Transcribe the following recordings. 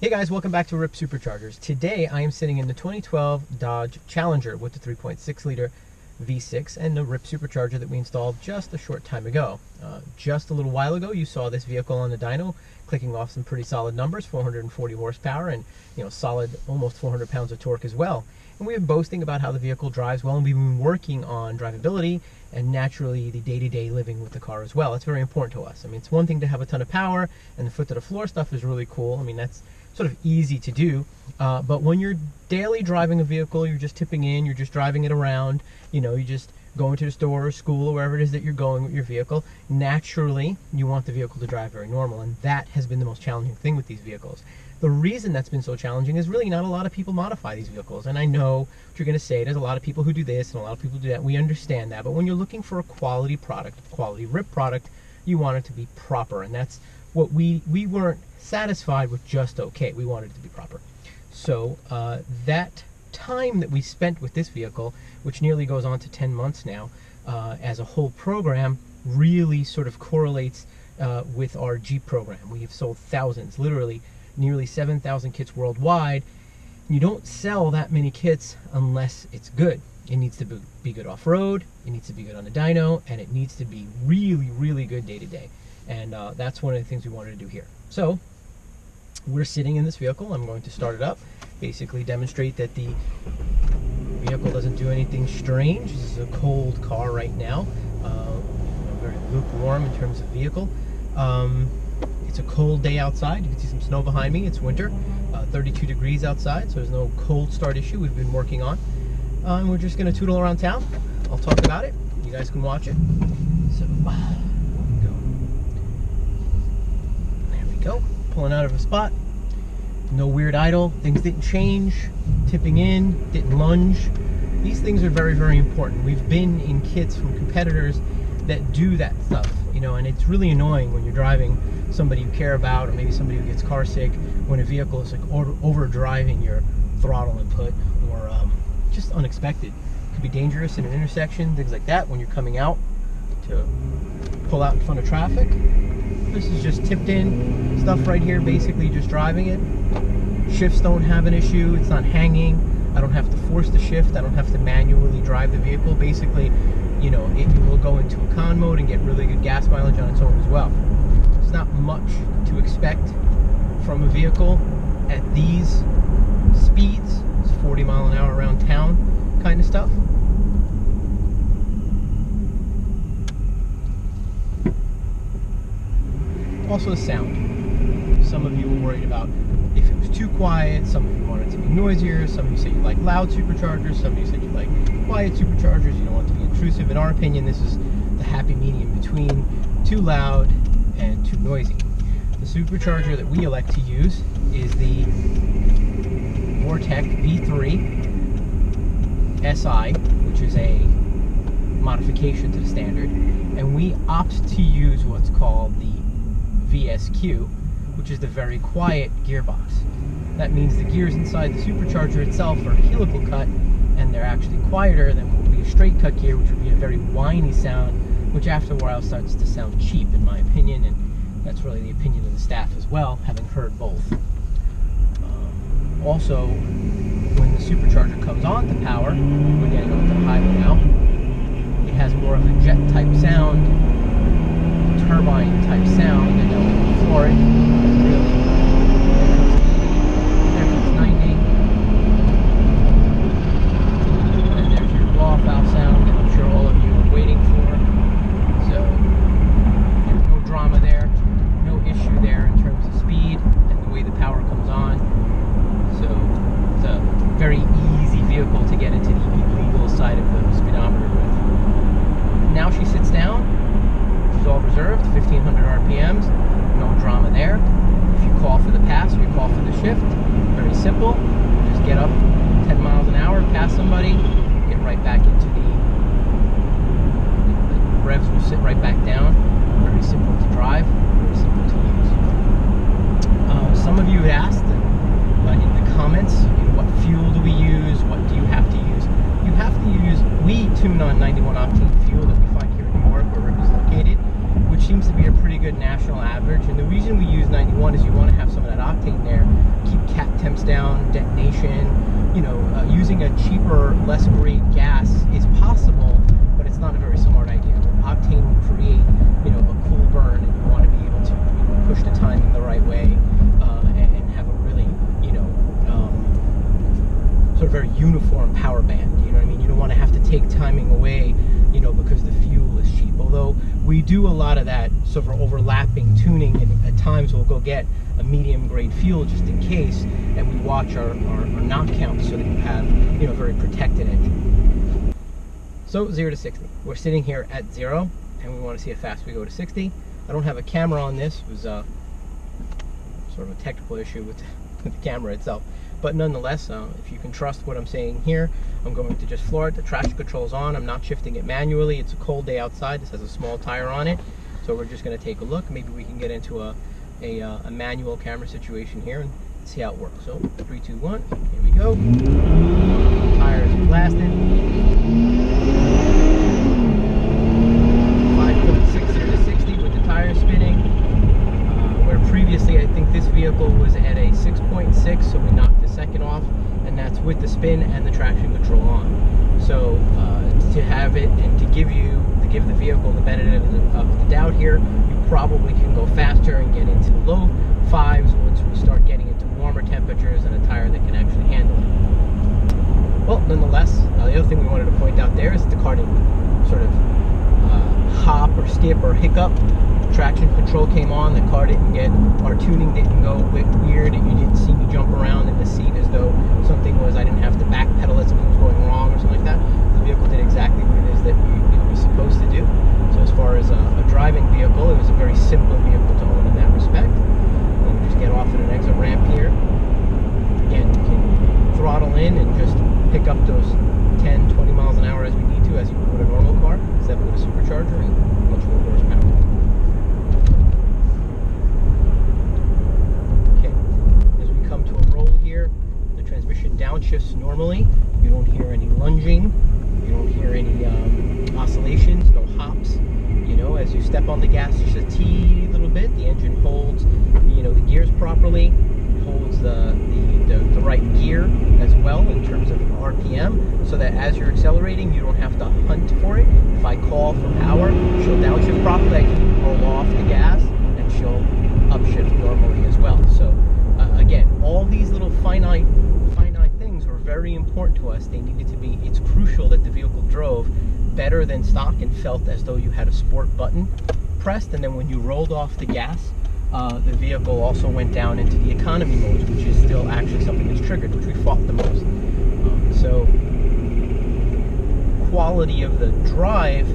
Hey guys, welcome back to RIPP Superchargers. Today I am sitting in the 2012 Dodge Challenger with the 3.6 liter V6 and the RIPP Supercharger that we installed just a short time ago. Just a little while ago you saw this vehicle on the dyno clicking off some pretty solid numbers, 440 horsepower and solid almost 400 pounds of torque as well. And we've been boasting about how the vehicle drives well, and we've been working on drivability and naturally the day-to-day living with the car as well. It's very important to us. I mean, it's one thing to have a ton of power, and the foot-to-the-floor stuff is really cool. I mean, that's sort of easy to do, but when you're daily driving a vehicle, you're just tipping in, you're just driving it around, you're just going to the store or school or wherever it is that you're going with your vehicle, naturally you want the vehicle to drive very normal, and that has been the most challenging thing with these vehicles. The reason that's been so challenging is really not a lot of people modify these vehicles, and I know what you're going to say. There's a lot of people who do this and a lot of people do that. We understand that, but when you're looking for a quality product, a quality RIPP product, you want it to be proper, and that's what we weren't satisfied with just okay. We wanted it to be proper. So that time that we spent with this vehicle, which nearly goes on to 10 months now, as a whole program, really sort of correlates with our Jeep program. We have sold thousands, literally nearly 7,000 kits worldwide. You don't sell that many kits unless it's good. It needs to be good off-road, it needs to be good on the dyno, and it needs to be really, really good day-to-day. And that's one of the things we wanted to do here. So we're sitting in this vehicle. I'm going to start it up, basically demonstrate that the vehicle doesn't do anything strange. This is a cold car right now, very lukewarm in terms of vehicle. It's a cold day outside. You can see some snow behind me. It's winter, 32 degrees outside, so there's no cold start issue we've been working on. And we're just going to tootle around town. I'll talk about it. You guys can watch it. So go. Pulling out of a spot. No weird idle. Things didn't change. Tipping in. Didn't lunge. These things are very, very important. We've been in kits from competitors that do that stuff, and it's really annoying when you're driving somebody you care about, or maybe somebody who gets car sick, when a vehicle is like over driving your throttle input, or just unexpected. It could be dangerous in an intersection, things like that, when you're coming out to pull out in front of traffic. This is just tipped in stuff right here, basically just driving it. Shifts don't have an issue, it's not hanging. I don't have to force the shift, I don't have to manually drive the vehicle. Basically, it will go into econ mode and get really good gas mileage on its own as well. There's not much to expect from a vehicle at these speeds. It's 40 mile an hour around town kind of stuff. Also the sound. Some of you were worried about if it was too quiet, some of you wanted it to be noisier, some of you said you like loud superchargers, some of you said you like quiet superchargers, you don't want it to be intrusive. In our opinion, this is the happy medium between too loud and too noisy. The supercharger that we elect to use is the Vortec V3 SI, which is a modification to the standard, and we opt to use what's called the VSQ, which is the very quiet gearbox. That means the gears inside the supercharger itself are helical cut, and they're actually quieter than what would be a straight cut gear, which would be a very whiny sound, which after a while starts to sound cheap in my opinion, and that's really the opinion of the staff as well, having heard both. Also, when the supercharger comes on to power, we're getting onto the highway now, it has more of a jet type sound, turbine type sound, and then when you floor it, really, there comes 90, and there's your blow-off valve sound that I'm sure all of you are waiting for. So there's no drama there, no issue there in terms of speed and the way the power comes on. So it's a very easy vehicle to get into the illegal side of the speedometer with. Now she sits down. All reserved, 1500 RPMs, no drama there. If you call for the pass or you call for the shift, very simple. Just get up 10 miles an hour, pass somebody, get right back into the revs will sit right back down. Very simple to drive, very simple to use. Some of you had asked in the comments, what fuel do we use? What do you have to use? You have to use, we tune on 91 octane fuel that we find here in New York, where RIPP is located, which seems to be a pretty good national average. average, and the reason we use 91 is you want to have some of that octane there, keep cat temps down, detonation. You know, using a cheaper, less great gas is possible, but it's not a very smart idea. Octane will create, you know, a cool burn, and you want to be able to, you know, push the timing the right way, and have a really, you know, sort of very uniform power band. You know what I mean? You don't want to have to take timing away, you know, because the fuel is cheap. Although we do a lot of that sort of overlapping tuning, and at times we'll go get a medium grade fuel just in case, and we watch our knock count so that you have, you know, a very protected engine. So 0 to 60. We're sitting here at 0, and we want to see how fast we go to 60. I don't have a camera on this. It was sort of a technical issue with the camera itself. But nonetheless, if you can trust what I'm saying here, I'm going to just floor it. The traction control's on. I'm not shifting it manually. It's a cold day outside. This has a small tire on it. So we're just going to take a look. Maybe we can get into a manual camera situation here and see how it works. So 3, 2, 1, here we go. Tires are blasted. 5.6 to 60 with the tires spinning. Where previously I think this vehicle was at a 6.6, so we knocked the second off, and that's with the spin and the traction control on. So to have it and to give the vehicle the benefit of the doubt here, you probably can go faster and get into the low 5s once we start getting into warmer temperatures and a tire that can actually handle it. Well, nonetheless, the other thing we wanted to point out there is the car didn't sort of hop or skip or hiccup. Traction control came on, the car didn't get, our tuning didn't go weird, you didn't see me jump around in the seat as though something was, I didn't have to backpedal as something was going wrong or something like that. The vehicle did exactly what it is that it was supposed to do. So as far as a driving vehicle, it was a very simple vehicle to own in that respect. And we just get off at an exit ramp here. Again, you can throttle in and just pick up those 10, 20 miles an hour as we need to, as you would with a normal car, except with a supercharger and much more horsepower. Downshifts normally. You don't hear any lunging, you don't hear any oscillations, no hops. You know, as you step on the gas just a teeny little bit, the engine holds, you know, the gears properly, holds the right gear as well in terms of RPM, so that as you're accelerating, you don't have to hunt for it. If I call for power, she'll downshift properly. I can roll off the gas, and she'll upshift normally as well. So again, all these little finite things were very important to us. They needed to be, it's crucial that the vehicle drove better than stock and felt as though you had a sport button pressed, and then when you rolled off the gas, the vehicle also went down into the economy mode, which is still actually something that's triggered, which we fought the most. So quality of the drive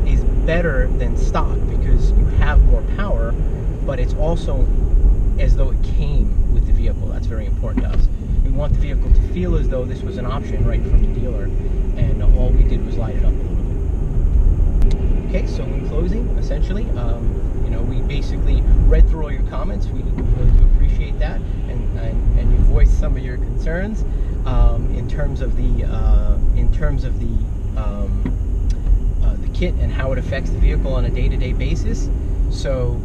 is better than stock because you have more power, but it's also as though it came with the vehicle. That's very important to us. We want the vehicle to feel as though this was an option right from the dealer, and all we did was light it up a little bit. Okay, so in closing, essentially, you know, we basically read through all your comments. We really do appreciate that, and you voiced some of your concerns in terms of the kit and how it affects the vehicle on a day-to-day basis. So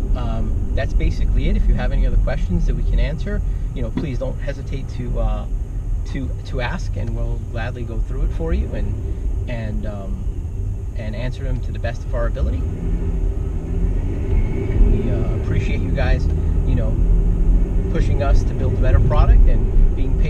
that's basically it. If you have any other questions that we can answer, you know, please don't hesitate to ask, and we'll gladly go through it for you and answer them to the best of our ability. And we appreciate you guys, you know, pushing us to build a better product and being